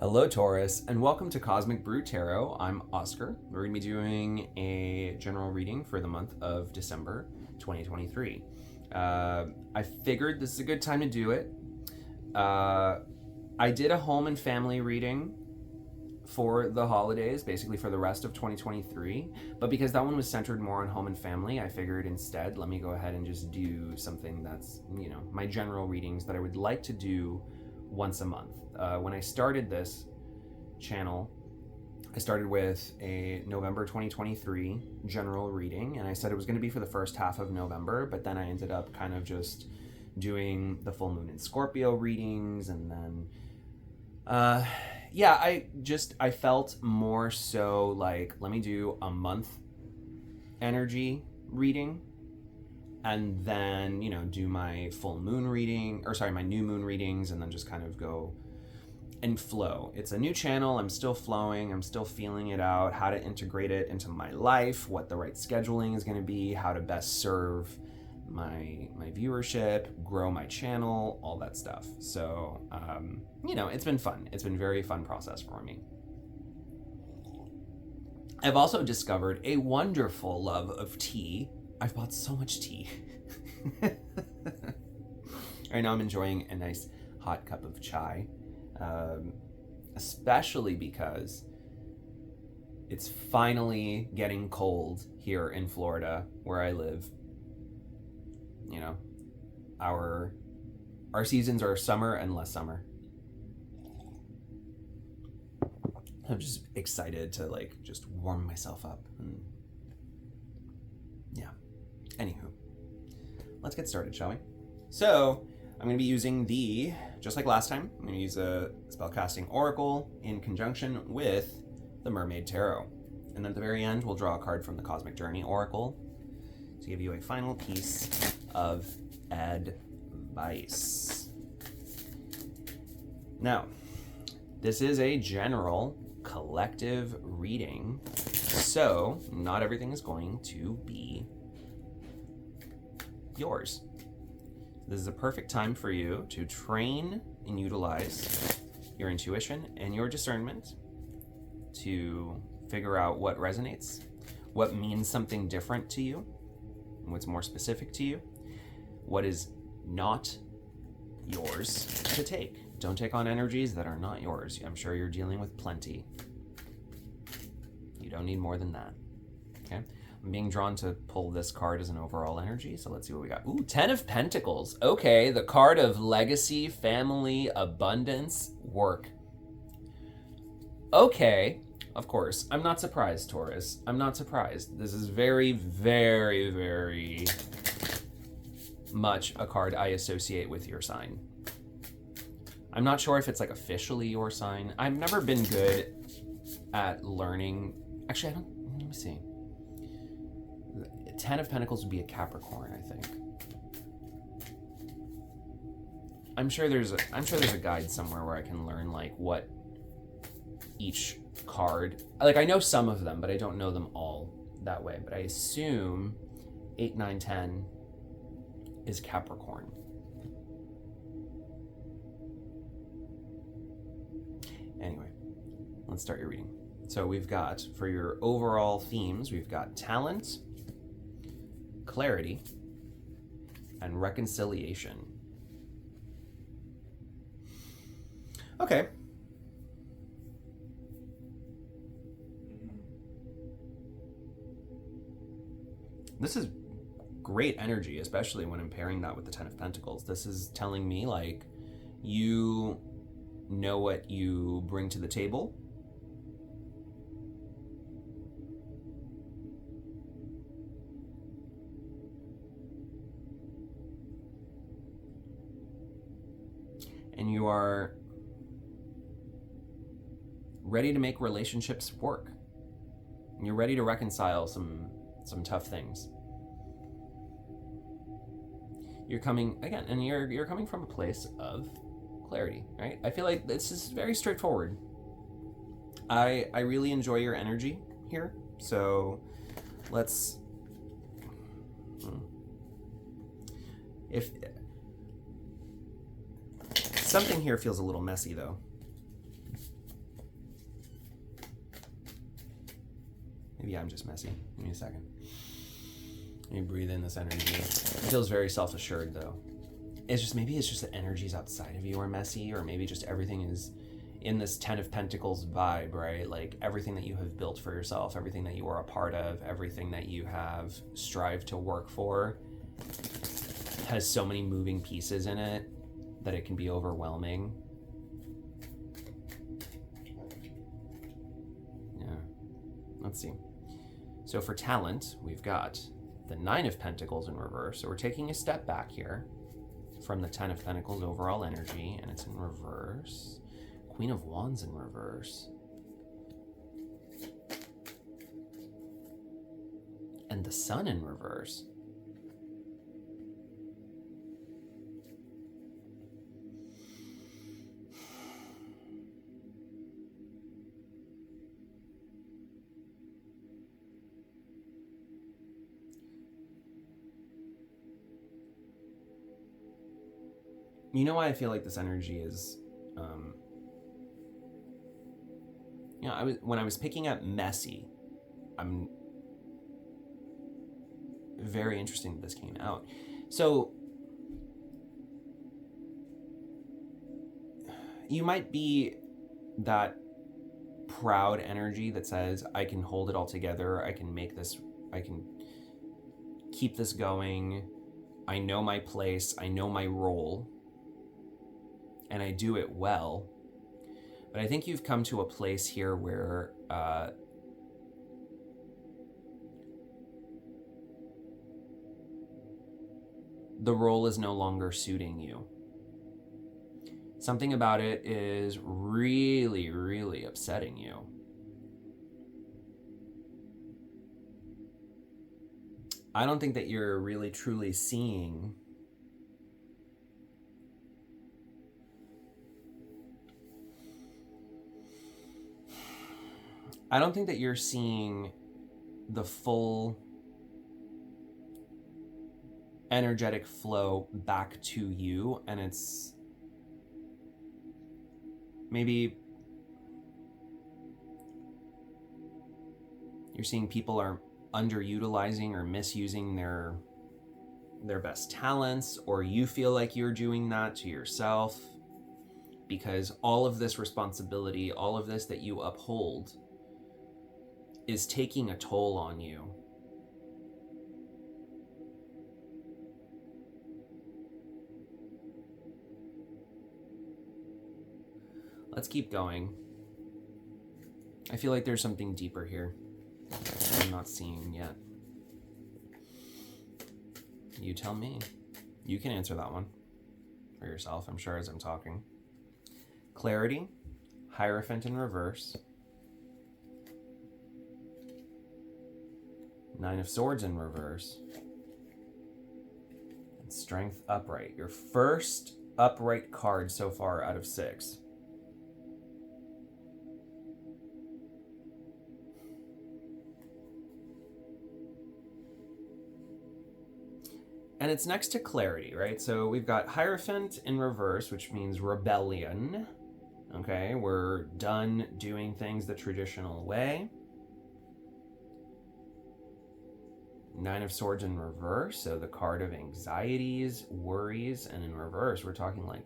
Hello, Taurus, and welcome to Cosmic Brew Tarot. I'm Oscar. We're going to be doing a general reading for the month of December 2023. I figured this is a good time to do it. I did a home and family reading for the holidays, basically for the rest of 2023, but because that one was centered more on home and family, I figured instead, let me go ahead and just do something that's, my general readings that I would like to do once a month. When I started this channel, I started with a November 2023 general reading, and I said it was going to be for the first half of November, but then I ended up kind of just doing the full moon in Scorpio readings, and then I felt more so like, let me do a month energy reading and then, do my full moon reading, my new moon readings, and then just kind of go and flow. It's a new channel. I'm still flowing. I'm still feeling it out, how to integrate it into my life, what the right scheduling is going to be, how to best serve my viewership, grow my channel, all that stuff. So, it's been fun. It's been a very fun process for me. I've also discovered a wonderful love of tea. I've bought so much tea. Right now I'm enjoying a nice hot cup of chai, especially because it's finally getting cold here in Florida where I live. Our seasons are summer and less summer. I'm just excited to just warm myself up and yeah. Anywho, let's get started, shall we? So I'm going to be using just like last time, I'm going to use a spellcasting oracle in conjunction with the Mermaid Tarot. And then at the very end, we'll draw a card from the Cosmic Journey Oracle to give you a final piece of advice. Now, this is a general collective reading, so not everything is going to be yours. This is a perfect time for you to train and utilize your intuition and your discernment to figure out what resonates, what means something different to you, what's more specific to you, what is not yours to take. Don't take on energies that are not yours. I'm sure you're dealing with plenty. You don't need more than that. Okay? I'm being drawn to pull this card as an overall energy, so let's see what we got. Ooh, 10 of Pentacles. Okay, the card of legacy, family, abundance, work. Okay, of course. I'm not surprised, Taurus. I'm not surprised. This is very, very, very much a card I associate with your sign. I'm not sure if it's officially your sign. I've never been good at learning. Actually, let me see. 10 of Pentacles would be a Capricorn, I think. I'm sure there's a guide somewhere where I can learn what each card. I know some of them, but I don't know them all that way. But I assume 8, 9, 10 is Capricorn. Anyway, let's start your reading. So we've got, for your overall themes, we've got talent, clarity, and reconciliation. Okay. This is great energy, especially when I'm pairing that with the 10 of Pentacles. This is telling me you know what you bring to the table. And you are ready to make relationships work. And you're ready to reconcile some tough things. You're coming, again, and you're coming from a place of clarity, right? I feel like this is very straightforward. I really enjoy your energy here, so let's... If something here feels a little messy, though. Maybe I'm just messy. Give me a second. Let me breathe in this energy. It feels very self-assured, though. Maybe it's just the energies outside of you are messy, or maybe just everything is in this Ten of Pentacles vibe, right? Like everything that you have built for yourself, everything that you are a part of, everything that you have strived to work for has so many moving pieces in it that it can be overwhelming. Yeah. Let's see. So for talent, we've got the Nine of Pentacles in reverse. So we're taking a step back here from the Ten of Pentacles overall energy, and it's in reverse. Queen of Wands in reverse. And the Sun in reverse. You know why I feel like this energy is, when I was picking up messy, I'm very interesting that this came out. So you might be that proud energy that says, I can hold it all together, I can make this, I can keep this going, I know my place, I know my role, and I do it well. But I think you've come to a place here where the role is no longer suiting you. Something about it is really, really upsetting you. I don't think that you're really truly seeing the full energetic flow back to you, and it's maybe you're seeing people are underutilizing or misusing their best talents, or you feel like you're doing that to yourself, because all of this responsibility, all of this that you uphold is taking a toll on you. Let's keep going. I feel like there's something deeper here I'm not seeing yet. You tell me. You can answer that one for yourself, I'm sure, as I'm talking. Clarity, Hierophant in reverse. Nine of Swords in reverse. And Strength upright. Your first upright card so far out of 6. And it's next to clarity, right? So we've got Hierophant in reverse, which means rebellion. Okay, we're done doing things the traditional way. Nine of Swords in reverse, so the card of anxieties, worries, and in reverse, we're talking like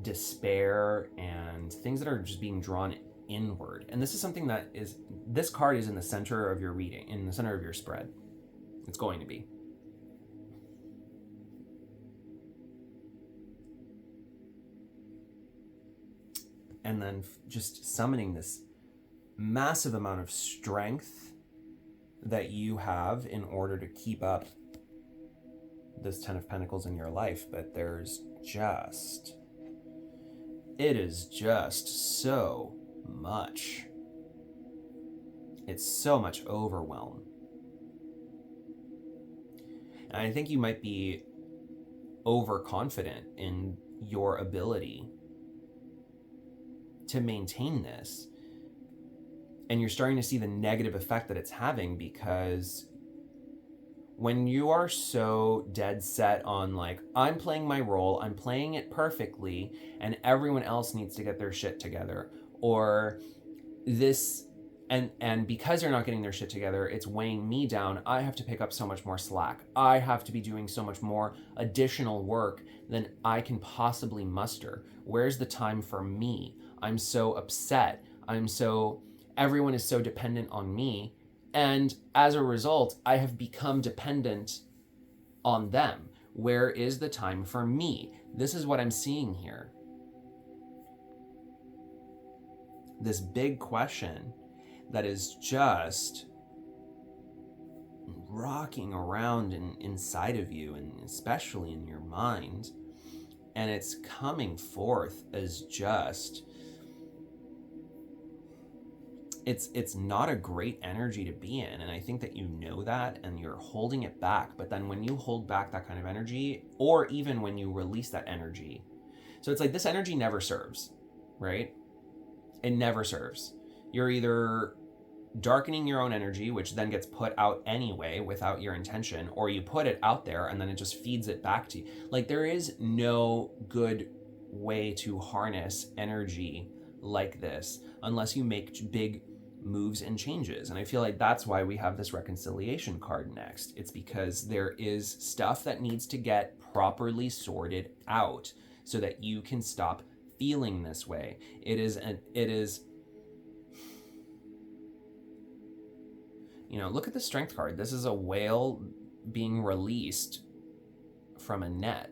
despair and things that are just being drawn inward. And this is something that is, this card is in the center of your reading, in the center of your spread. It's going to be. And then just summoning this massive amount of strength that you have in order to keep up this Ten of Pentacles in your life. But it is just so much. It's so much overwhelm. And I think you might be overconfident in your ability to maintain this. And you're starting to see the negative effect that it's having, because when you are so dead set on like, I'm playing my role, I'm playing it perfectly, and everyone else needs to get their shit together, or this And because they're not getting their shit together, it's weighing me down. I have to pick up so much more slack. I have to be doing so much more additional work than I can possibly muster. Where's the time for me? I'm so upset. Everyone is so dependent on me. And as a result, I have become dependent on them. Where is the time for me? This is what I'm seeing here. This big question that is just rocking around inside of you, and especially in your mind, and it's coming forth as just, it's not a great energy to be in, and I think that you know that, and you're holding it back. But then when you hold back that kind of energy, or even when you release that energy, so it's like this energy never serves, right? It never serves. You're either darkening your own energy, which then gets put out anyway without your intention, or you put it out there and then it just feeds it back to you. Like, there is no good way to harness energy like this unless you make big moves and changes. And I feel like that's why we have this reconciliation card next. It's because there is stuff that needs to get properly sorted out so that you can stop feeling this way. It is you know, look at the strength card. This is a whale being released from a net.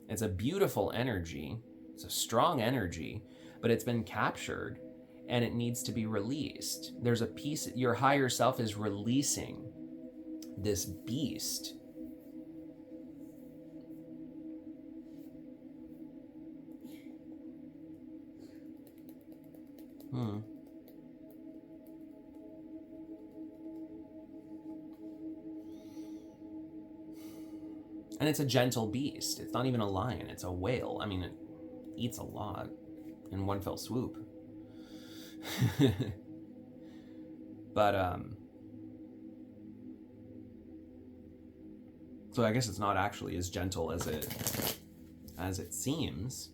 It's a beautiful energy. It's a strong energy, but it's been captured and it needs to be released. There's a piece, your higher self is releasing this beast. And it's a gentle beast. It's not even a lion, it's a whale. I mean, it eats a lot in one fell swoop. But so I guess it's not actually as gentle as it seems.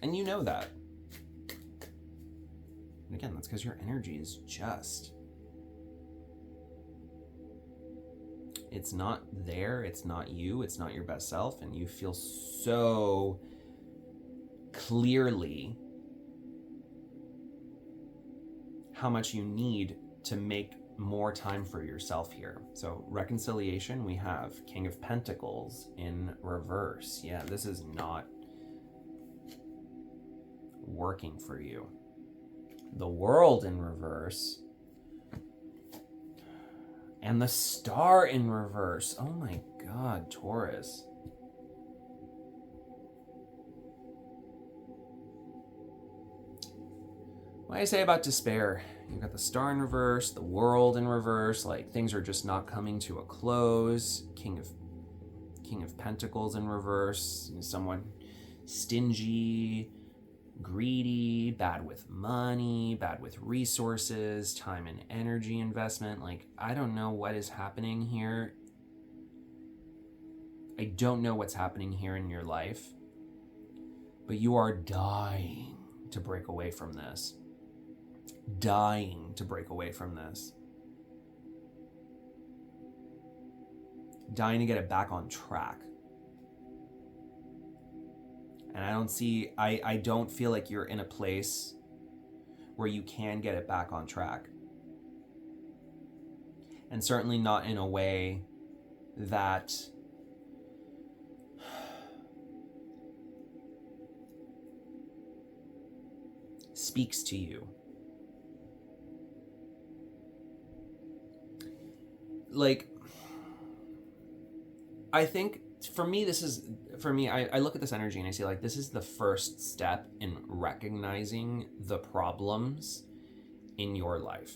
And you know that. And again, that's because your energy is just, it's not there, it's not you, it's not your best self, and you feel so clearly how much you need to make more time for yourself here. So reconciliation, we have King of Pentacles in reverse. Yeah, this is not working for you. The World in reverse. And the Star in reverse. Oh my God, Taurus. What do I say about despair? You've got the Star in reverse, the World in reverse, like things are just not coming to a close. King of Pentacles in reverse, someone stingy, greedy, bad with money, bad with resources, time and energy investment. Like, I don't know what is happening here. I don't know what's happening here in your life, but you are dying to break away from this. Dying to break away from this. Dying to get it back on track. And I don't feel like you're in a place where you can get it back on track. And certainly not in a way that speaks to you. Like, I think for me, I look at this energy and I see like this is the first step in recognizing the problems in your life.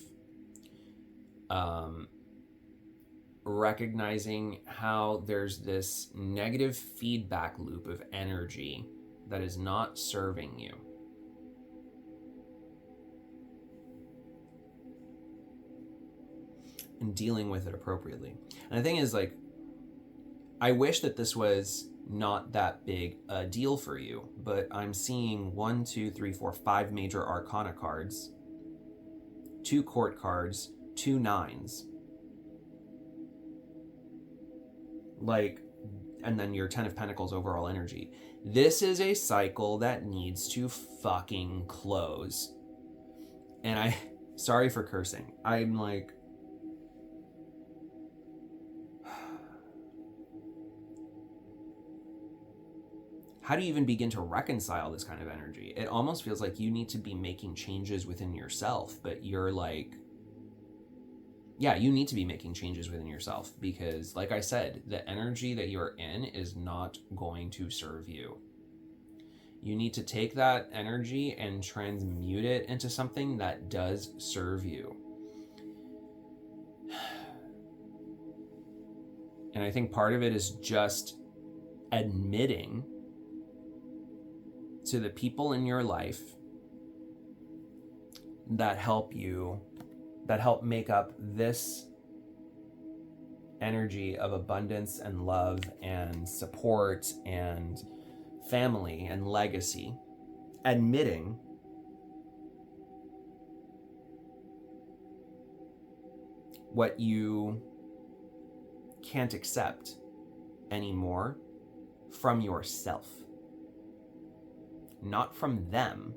Recognizing how there's this negative feedback loop of energy that is not serving you. And dealing with it appropriately. And the thing is, like, I wish that this was not that big a deal for you, but I'm seeing 5 major arcana cards 2 court cards, 2 nines. Like, and then your 10 of Pentacles overall energy. This is a cycle that needs to fucking close. And sorry for cursing. I'm like, how do you even begin to reconcile this kind of energy? It almost feels like you need to be making changes within yourself, but you're like, yeah, you need to be making changes within yourself because, like I said, the energy that you're in is not going to serve you. You need to take that energy and transmute it into something that does serve you. And I think part of it is just admitting to the people in your life that help you, that help make up this energy of abundance and love and support and family and legacy, admitting what you can't accept anymore from yourself. Not from them,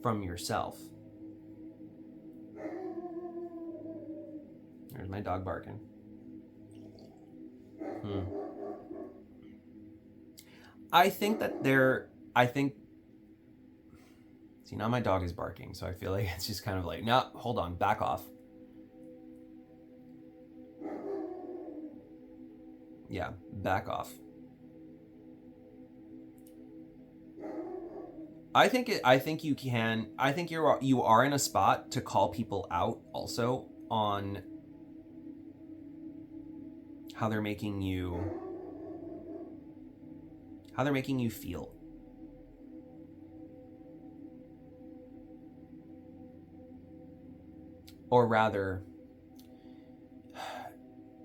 from yourself. There's my dog barking. I think see, now my dog is barking, so I feel like it's just kind of like, no, hold on, back off. Yeah, back off. I think you are in a spot to call people out also on how they're making you feel. Or rather,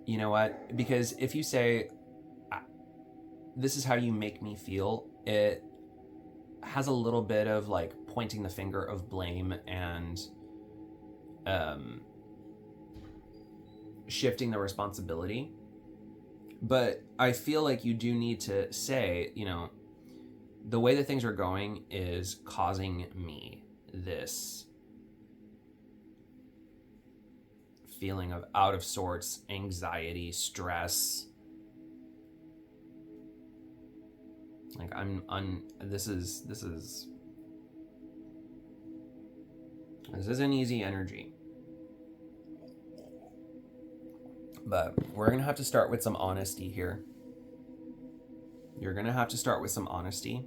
you know what? Because if you say, this is how you make me feel, it has a little bit of like pointing the finger of blame and shifting the responsibility. But I feel like you do need to say, you know, the way that things are going is causing me this feeling of out of sorts, anxiety, stress. Like this isn't easy energy. But we're going to have to start with some honesty here. You're going to have to start with some honesty.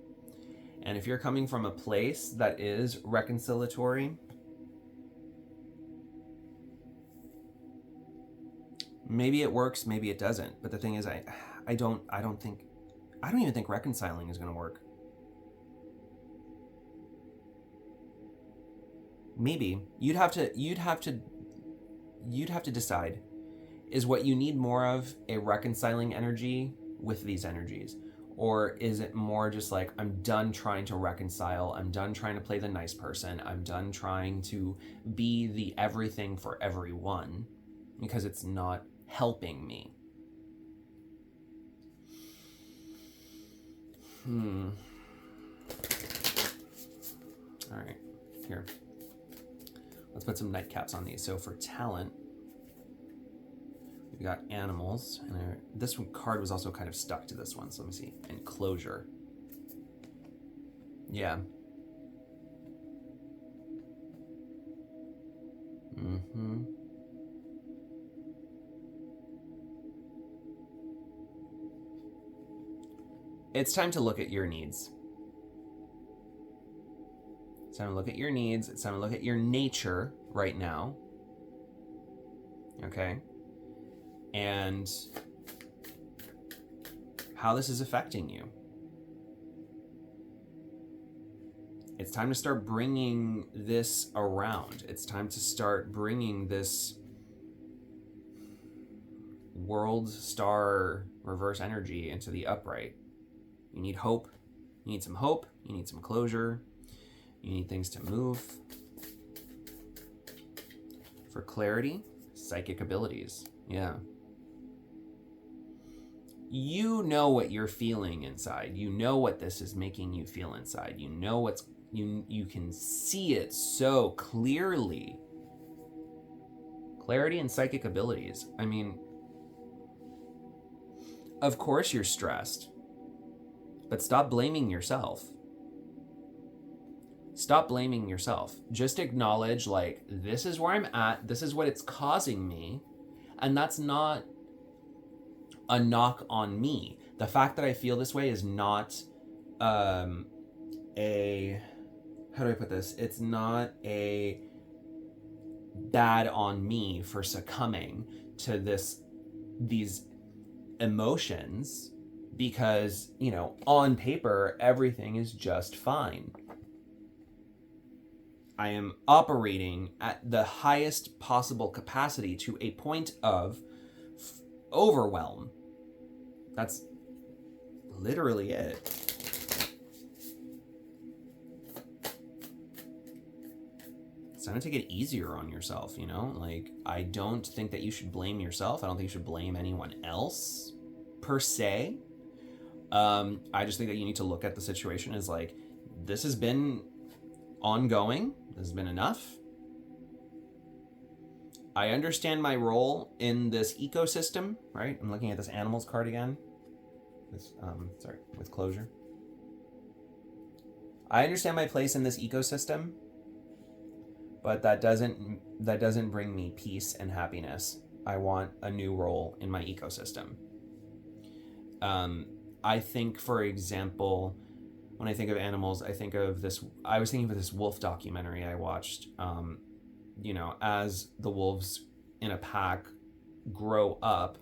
And if you're coming from a place that is reconciliatory, maybe it works, maybe it doesn't. But the thing is, I don't even think reconciling is going to work. Maybe you'd have to decide, is what you need more of a reconciling energy with these energies, or is it more just like, I'm done trying to reconcile, I'm done trying to play the nice person, I'm done trying to be the everything for everyone because it's not helping me. All right, here. Let's put some nightcaps on these. So for talent, we've got animals. And this one card was also kind of stuck to this one. So let me see. And closure. Yeah. It's time to look at your needs. It's time to look at your needs. It's time to look at your nature right now. Okay? And how this is affecting you. It's time to start bringing this around. It's time to start bringing this world star reverse energy into the upright. You need hope. You need some hope. You need some closure. You need things to move. For clarity, psychic abilities. Yeah. You know what you're feeling inside. You know what this is making you feel inside. You know what's you can see it so clearly. Clarity and psychic abilities. I mean, of course you're stressed, but stop blaming yourself. Stop blaming yourself. Just acknowledge, like, this is where I'm at, this is what it's causing me, and that's not a knock on me. The fact that I feel this way is not a, how do I put this? It's not a bad on me for succumbing to these emotions, because, you know, on paper, everything is just fine. I am operating at the highest possible capacity to a point of overwhelm. That's literally it. It's time to take it easier on yourself, you know? Like, I don't think that you should blame yourself. I don't think you should blame anyone else, per se. I just think that you need to look at the situation as, like, this has been ongoing. This has been enough. I understand my role in this ecosystem, right? I'm looking at this animals card again. This, with closure. I understand my place in this ecosystem, but that doesn't bring me peace and happiness. I want a new role in my ecosystem. I think, for example, when I think of animals, I was thinking of this wolf documentary I watched. You know, as the wolves in a pack grow up,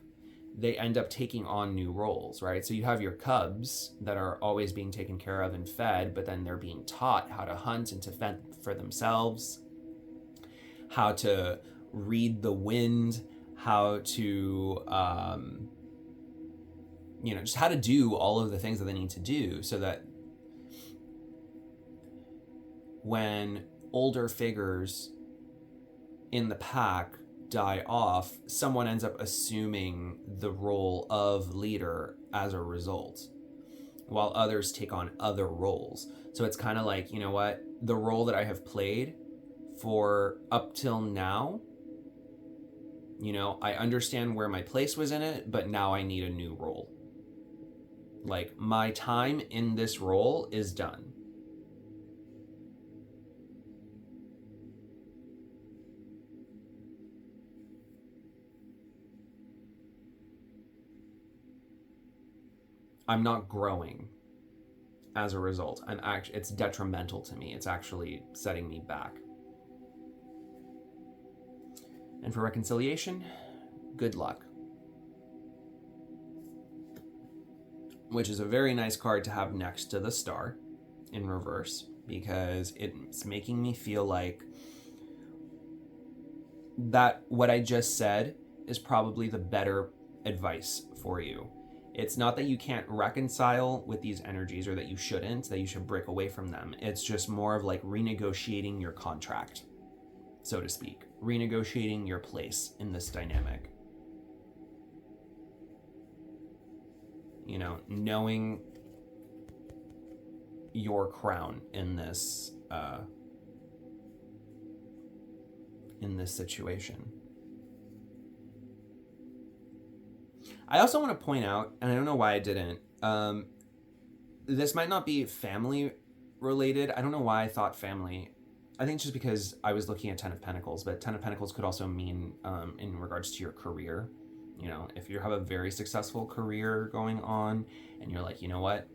they end up taking on new roles, right? So you have your cubs that are always being taken care of and fed, but then they're being taught how to hunt and to fend for themselves, how to read the wind, how to, you know, just how to do all of the things that they need to do, so that when older figures in the pack die off, someone ends up assuming the role of leader as a result, while others take on other roles. So it's kind of like, you know what, the role that I have played for up till now, you know, I understand where my place was in it, but now I need a new role. Like, my time in this role is done. I'm not growing as a result. It's detrimental to me. It's actually setting me back. And for reconciliation, good luck. Which is a very nice card to have next to the star in reverse, because it's making me feel like that what I just said is probably the better advice for you. It's not that you can't reconcile with these energies, or that you shouldn't, that you should break away from them. It's just more of like renegotiating your contract, so to speak. Renegotiating your place in this dynamic. You know, knowing your crown in this situation. I also want to point out, and I don't know why I didn't, this might not be family related. I don't know why I thought family. I think just because I was looking at Ten of Pentacles, but Ten of Pentacles could also mean in regards to your career. You know, if you have a very successful career going on and you're like, you know what,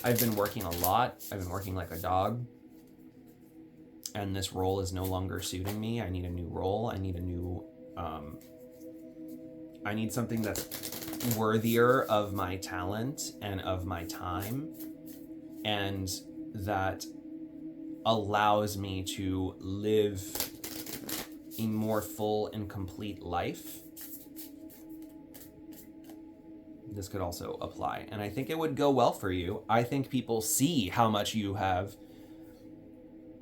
I've been working a lot. I've been working like a dog, and this role is no longer suiting me. I need a new role. I need a new, I need something that's worthier of my talent and of my time, and that allows me to live a more full and complete life. This could also apply, and I think it would go well for you. I think people see how much you have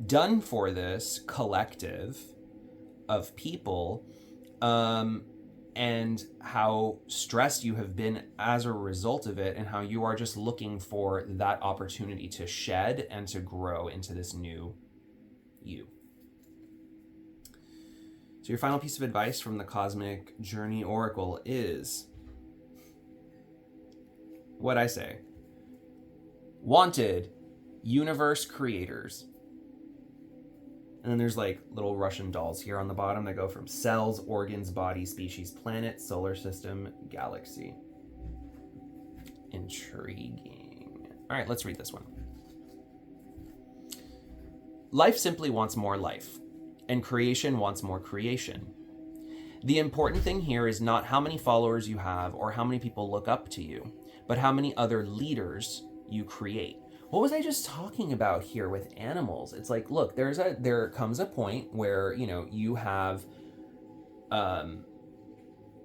done for this collective, of people, and how stressed you have been as a result of it, and how you are just looking for that opportunity to shed and to grow into this new you. So your final piece of advice from the Cosmic Journey Oracle is what I say. Wanted universe creators. And then there's like little Russian dolls here on the bottom that go from cells, organs, body, species, planet, solar system, galaxy. Intriguing. All right, let's read this one. Life simply wants more life, and creation wants more creation. The important thing here is not how many followers you have or how many people look up to you, but how many other leaders you create. What was I just talking about here with animals? It's like, look, there comes a point where, you know, you have,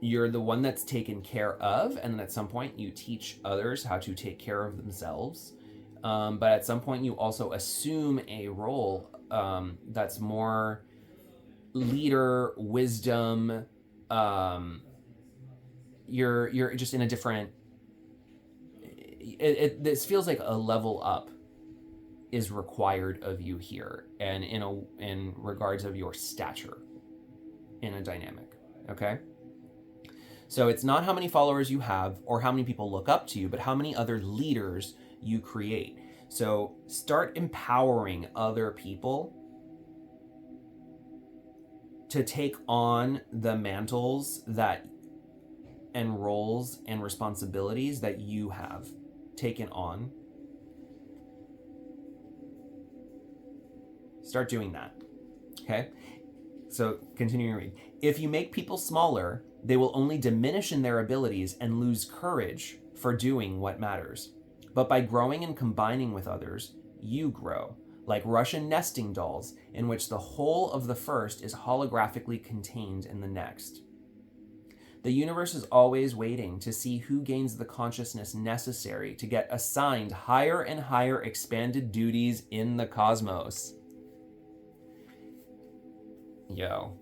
you're the one that's taken care of, and then at some point you teach others how to take care of themselves. But at some point you also assume a role that's more leader, wisdom. You're just in a different. This feels like a level up is required of you here, and in regards of your stature in a dynamic. Okay. So it's not how many followers you have or how many people look up to you, but how many other leaders you create. So start empowering other people to take on the mantles that and roles and responsibilities that you have taken on. Start doing that. Okay? So continuing to read. If you make people smaller, they will only diminish in their abilities and lose courage for doing what matters. But by growing and combining with others, you grow, like Russian nesting dolls, in which the whole of the first is holographically contained in the next. The universe is always waiting to see who gains the consciousness necessary to get assigned higher and higher expanded duties in the cosmos. Yo,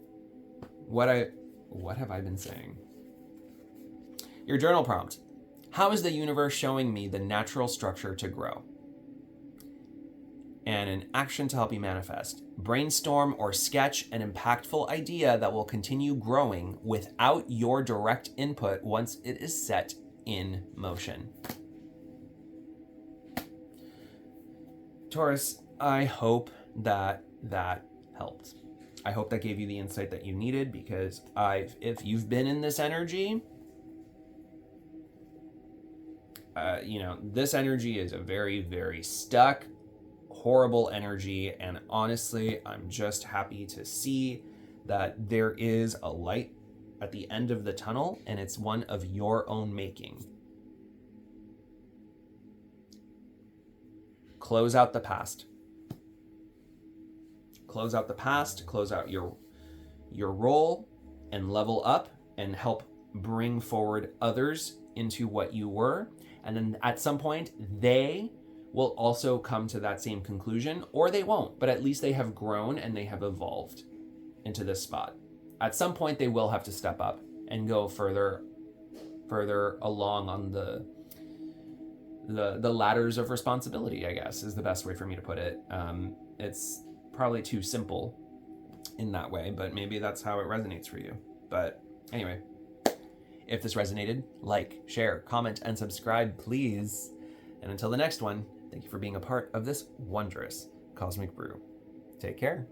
what have I been saying? Your journal prompt. How is the universe showing me the natural structure to grow? And an action to help you manifest. Brainstorm or sketch an impactful idea that will continue growing without your direct input once it is set in motion. Taurus, I hope that helped. I hope that gave you the insight that you needed, because if you've been in this energy, this energy is a very, very stuck, horrible energy. And honestly, I'm just happy to see that there is a light at the end of the tunnel, and it's one of your own making. Close out the past. Close out the past, close out your role, and level up and help bring forward others into what you were. And then at some point, they will also come to that same conclusion, or they won't, but at least they have grown and they have evolved into this spot. At some point, they will have to step up and go further along on the ladders of responsibility, I guess, is the best way for me to put it. It's probably too simple in that way, but maybe that's how it resonates for you. But anyway, if this resonated, like, share, comment, and subscribe, please. And until the next one, thank you for being a part of this wondrous cosmic brew. Take care.